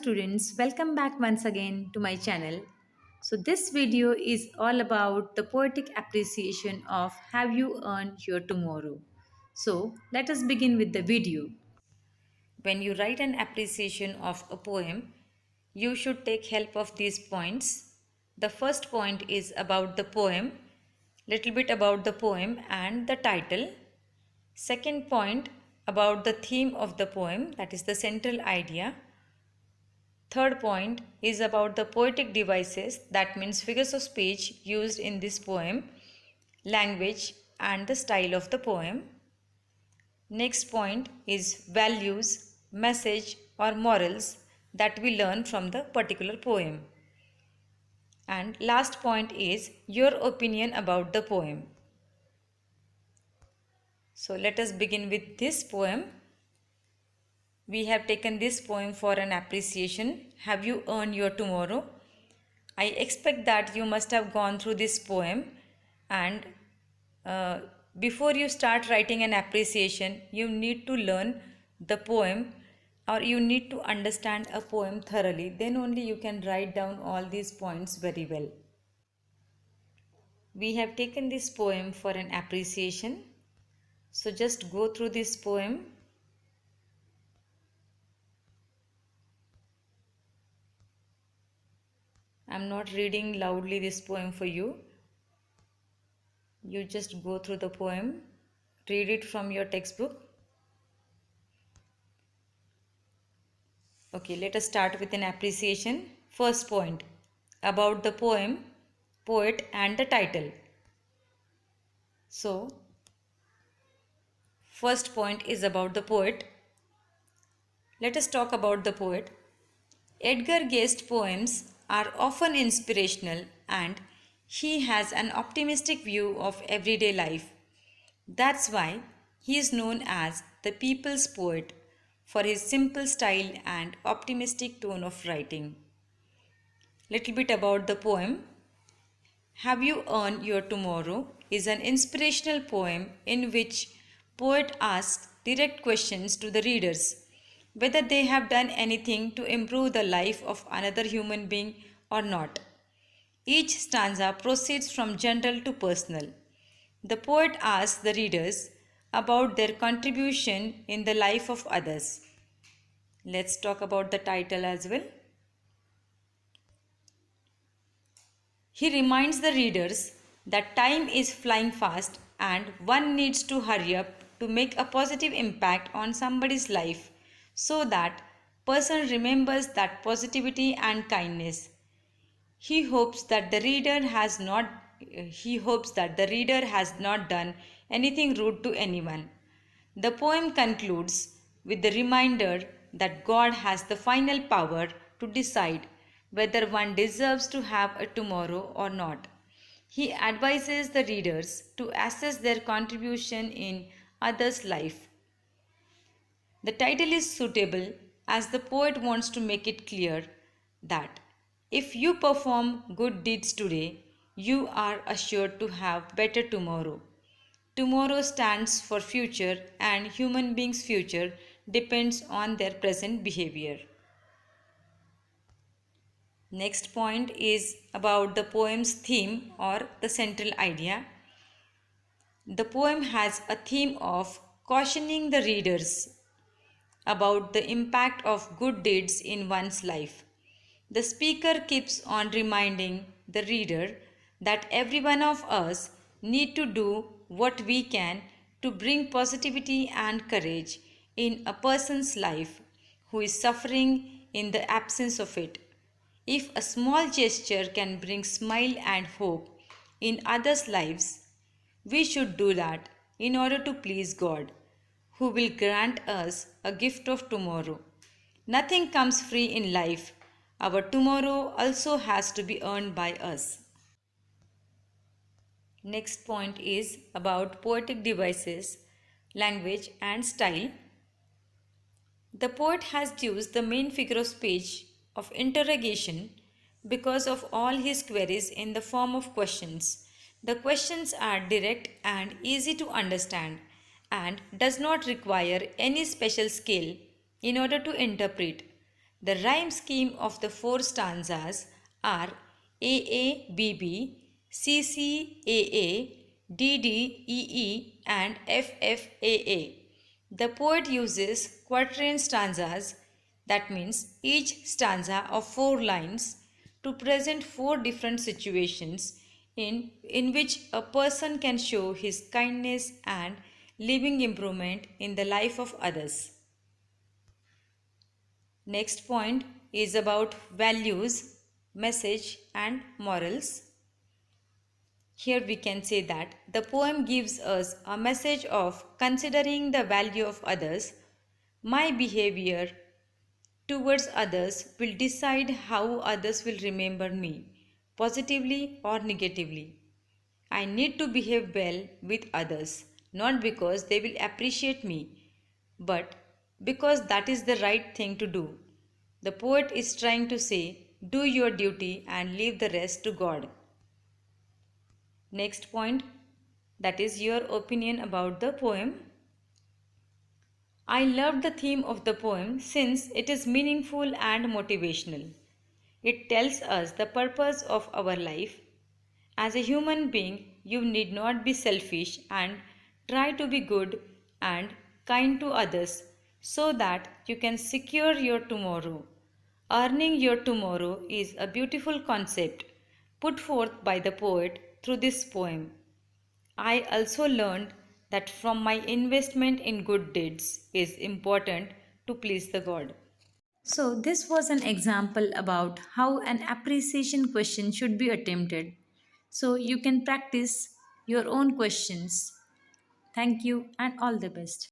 students, welcome back once again to my channel. So this video is all about the poetic appreciation of Have You Earned Your Tomorrow. So let us begin with the video. When you write an appreciation of a poem, you should take help of these points. The first point is about the poem, little bit about the poem and the title. Second point about the theme of the poem, that is the central idea. Third point is about the poetic devices, that means figures of speech used in this poem, language and the style of the poem. Next point is values, message or morals that we learn from the particular poem. And last point is your opinion about the poem. So let us begin with this poem. We have taken this poem for an appreciation. Have you earned your tomorrow? I expect that you must have gone through this poem, and before you start writing an appreciation, you need to learn the poem, or you need to understand a poem thoroughly. Then only you can write down all these points very well. We have taken this poem for an appreciation. So just go through this poem. I am not reading loudly this poem for you. You just go through the poem, read it from your textbook. Okay, let us start with an appreciation. First point, about the poem, poet and the title. So, first point is about the poet. Let us talk about the poet. Edgar Guest's poems are often inspirational and he has an optimistic view of everyday life. That's why he is known as the people's poet for his simple style and optimistic tone of writing. Little bit about the poem. Have You Earned Your Tomorrow is an inspirational poem in which poet asks direct questions to the readers, whether they have done anything to improve the life of another human being or not. Each stanza proceeds from general to personal. The poet asks the readers about their contribution in the life of others. Let's talk about the title as well. He reminds the readers that time is flying fast and one needs to hurry up to make a positive impact on somebody's life so that person remembers that positivity and kindness. He hopes that the reader has not done anything rude to anyone. The poem concludes with the reminder that God has the final power to decide whether one deserves to have a tomorrow or not. He advises the readers to assess their contribution in others' life. The title is suitable as the poet wants to make it clear that if you perform good deeds today, you are assured to have better tomorrow. Tomorrow stands for future, and human beings' future depends on their present behavior. Next point is about the poem's theme or the central idea. The poem has a theme of cautioning the readers about the impact of good deeds in one's life. The speaker keeps on reminding the reader that every one of us need to do what we can to bring positivity and courage in a person's life who is suffering in the absence of it. If a small gesture can bring smile and hope in others' lives, we should do that in order to please God, who will grant us a gift of tomorrow. Nothing comes free in life. Our tomorrow also has to be earned by us. Next point is about poetic devices, language and style. The poet has used the main figure of speech of interrogation because of all his queries in the form of questions. The questions are direct and easy to understand and does not require any special skill in order to interpret. The rhyme scheme of the four stanzas are AABB, CCAA, DDEE, and FFAA. The poet uses quatrain stanzas, that means each stanza of four lines, to present four different situations in which a person can show his kindness and living improvement in the life of others. Next point is about values, message, and morals. Here we can say that the poem gives us a message of considering the value of others. My behavior towards others will decide how others will remember me, positively or negatively. I need to behave well with others, not because they will appreciate me, but because that is the right thing to do. The poet is trying to say, do your duty and leave the rest to God. Next point, that is your opinion about the poem. I loved the theme of the poem since it is meaningful and motivational. It tells us the purpose of our life. As a human being, you need not be selfish and try to be good and kind to others so that you can secure your tomorrow. Earning your tomorrow is a beautiful concept put forth by the poet through this poem. I also learned that from my investment in good deeds is important to please the God. So, this was an example about how an appreciation question should be attempted. So, you can practice your own questions. Thank you and all the best.